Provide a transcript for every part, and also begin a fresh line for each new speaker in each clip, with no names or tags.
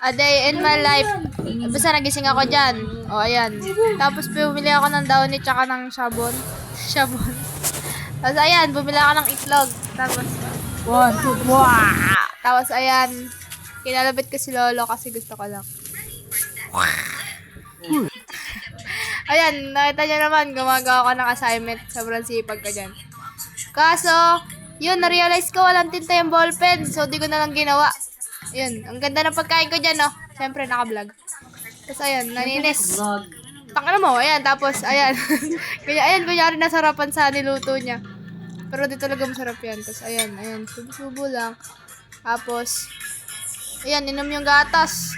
A day in my life. Basta nagising ako dyan. O, ayan. Tapos bumili ako ng downy tsaka ng sabon. Sabon. Tapos ayan, bumili ako ng itlog. Tapos, tapos ayan, kinalabit ko si Lolo kasi gusto ko lang. Ayan, nakita niyo naman, gumagawa ko ng assignment. Sobrang sipag ko dyan. Kaso, yun, na-realize ko walang tinta yung ballpen. So, di ko na lang ginawa. Yun, ang ganda ng pagkain ko dyan, no? Siyempre, naka-vlog. Tapos, ayan, naninis. Takana mo, ayan, tapos, ayan. Ayan, kunyari nasarapan sa niluto niya. Pero di talaga masarap yan. Tapos, ayan, subo-subo lang. Tapos, ayan, inom yung gatas.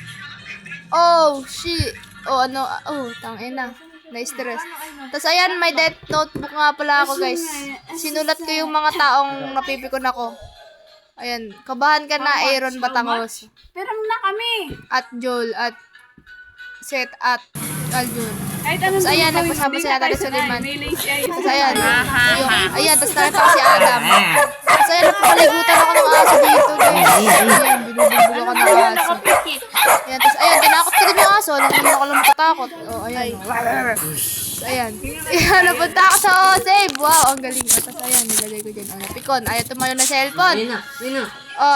Oh, shit. Oh, ano, tangina. Na-stress. Tapos, ayan, may death notebook nga pala ako, guys. Sinulat ko yung mga taong napipikon ako. Ayan, kabahan ka na, Aaron Batangos.
Pero na kami.
At Joel, at Seth, at Aljun.
Kahit
Tapos ayan, nagpasama si Natalie Suleiman. Tapos ayan, ayan, tapos nakita ko si Adam. Tapos ayan, napapaligutan ako ng aso dito, guys. Ayan, binubulo ko ng aso. Ayan, tapos ayan, tinakot ko din yung aso. Alam naman ako lang matatakot. O, ayan. Tapos ayan, napunta ako sa save. Wow, ang galing. Tapos ayan, nilagay ko dyan. Napikon, ayaw tumayo na cellphone.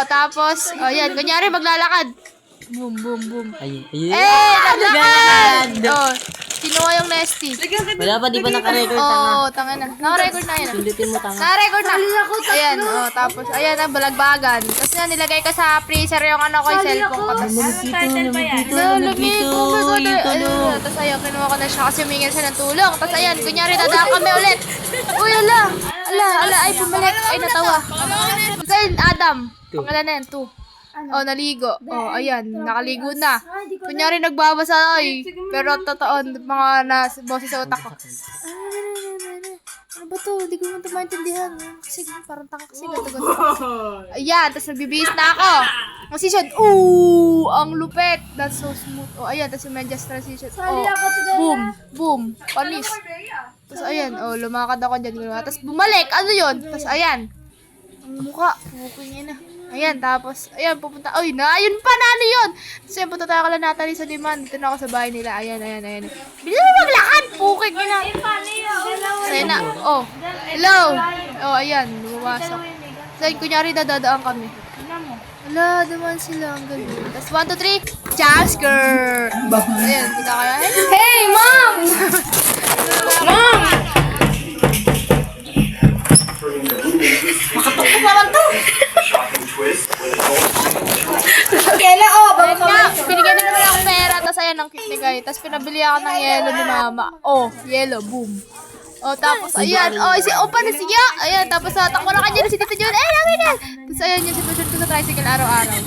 Tapos, ayan, kunyari maglalakad. Boom, boom, boom. Naglakad! Kinuha yung Nesty.
Wala pa, di ba naka-record?
Tanga na. Naka-record na yun.
Sundutin mo, tanga.
Naka-record na. Ayan, tapos, ayan ang balagbagan. Tapos nga, nilagay ko sa freezer yung ano ko, yung cellphone ko. Tapos, tapos ayan, kinuha ko na siya kasi humingan siya ng tulong. Tapos ayan, kunyari, dadaan kami ulit. Uy, ala, ay, bumalik. Ay, natawa. Tapos ayan, Adam. Pangalan na yan, 2. Naligo. Ayan, nakaligo na. Kunyari nagbabasa ay. Pero totoo, mga boses sa utak ko. Ano ba to? Hindi ko naman ito maintindihan. Kasi parang tanga kasi gato. Ayan, tapos nagbibihis na ako. Transition. Ang lupet. That's so smooth. Ayan, tapos yung medyas transition. Boom. Panis. Tapos ayan, lumakad ako dyan. Tapos bumalik. Ano yun? Tapos ayan. Ang mukha. Mukha niya na. Ayan, tapos, ayan, pupunta. Ayun pa na, ano yun? Tapos, ayan, punta tayo kala Natalie Suleiman. Dito na ako sa bahay nila. Ayan. Bilis na maglakad! Pukik nila. Ayan na. Hello. Ayan, bumasok. So, kunyari, dadaan kami. Ala, naman sila. Ang galing. Tapos, 1, 2, 3. Jasker! Ayan, kita kaya. Hey, Mom! Mom! Makatok pa man to! Binigyan din naman ako pera, tapos ayan ang cute ni Guy. Tapos pinabili ako ng yellow ni Mama. Yellow, boom. Tapos ayan, si Opa na siya. Ayan, tapos takbo na kanya na si Tito John. Lagi na! Tapos ayan yung sitwasyon ko sa tricycle araw-araw.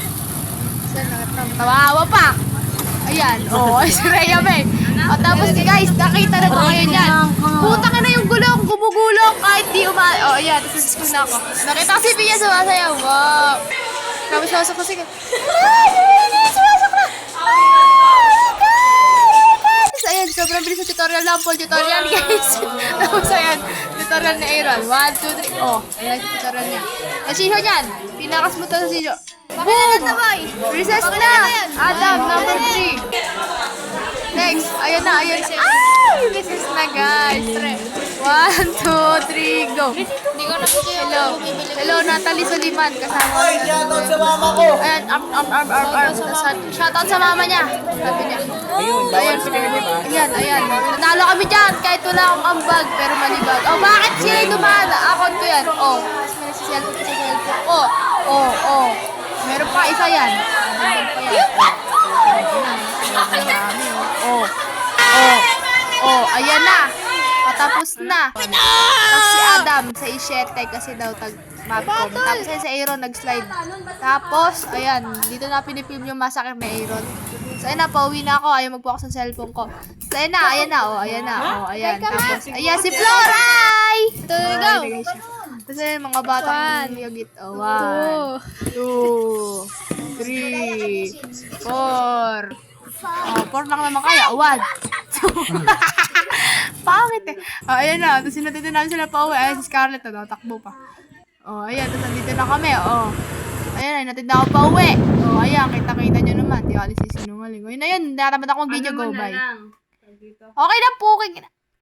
Tapos tawawa pa. Ayan, si Rhea May. Tapos guys, nakita na ba kayo niyan? Putang na yung gulong, gumugulong kahit di ayan, tapos school na ako. Nakita ko si Pia sumasayaw. Wow. Tapos sumasok ko sige. Sumasok na! Tapos ayan, sobrang bilis sa tutorial lang. Full tutorial guys. Tapos ayan, tutorial ni Aaron. 1, 2, 3. Ayan yung tutorial niya. Ang sisyo niyan. Pinaka-smooth na sa sisyo. Boom! Recess na! Adam, number 3. Next, ayan na. Recess na guys. 1, 2, 3, go. Hello, Natalie Suleiman. Kasama ko.
Shoutout sa mama ko!
Ayan, arm. Shoutout sa mama niya. Sabi niya. Ayan. Nanalo kami dyan kahit wala akong ambag pero malibag. Bakit siya dumaan? Account ko yan. Tapos may nagsiselfie ko sa cellphone ko. Meron pa isa yan. Ayan na. Patapos na. Tapos si Adam sa isyete kasi daw mapcom. Tapos si Aaron nag-slide. Tapos, ayan, dito na pinipilm yung masakit ni Aaron. So, ayan na, pauwi na ako. Ayaw mag-focus sa cellphone ko. So, ayan na. Tapos, ayan, si Floray! Ito, go! Tapos, ayan, mga batang yagit. 1, 2, 3, 4. 4 lang naman kaya. 1, 2. Pangit eh. Ayan na. Tapos sinatid namin sila pa uwi. Ayan si Scarlett. Takbo pa. Ayan. Tapos nandito na kami. Ayan. Natid na ako pa uwi. Ayan. Kita-kita nyo naman. naman. Di ako sinungaling. Yun na yun. Natamad ako mag-video.
Ano
Go,
mo na
bye.
lang. Tawag dito.
Okay na po.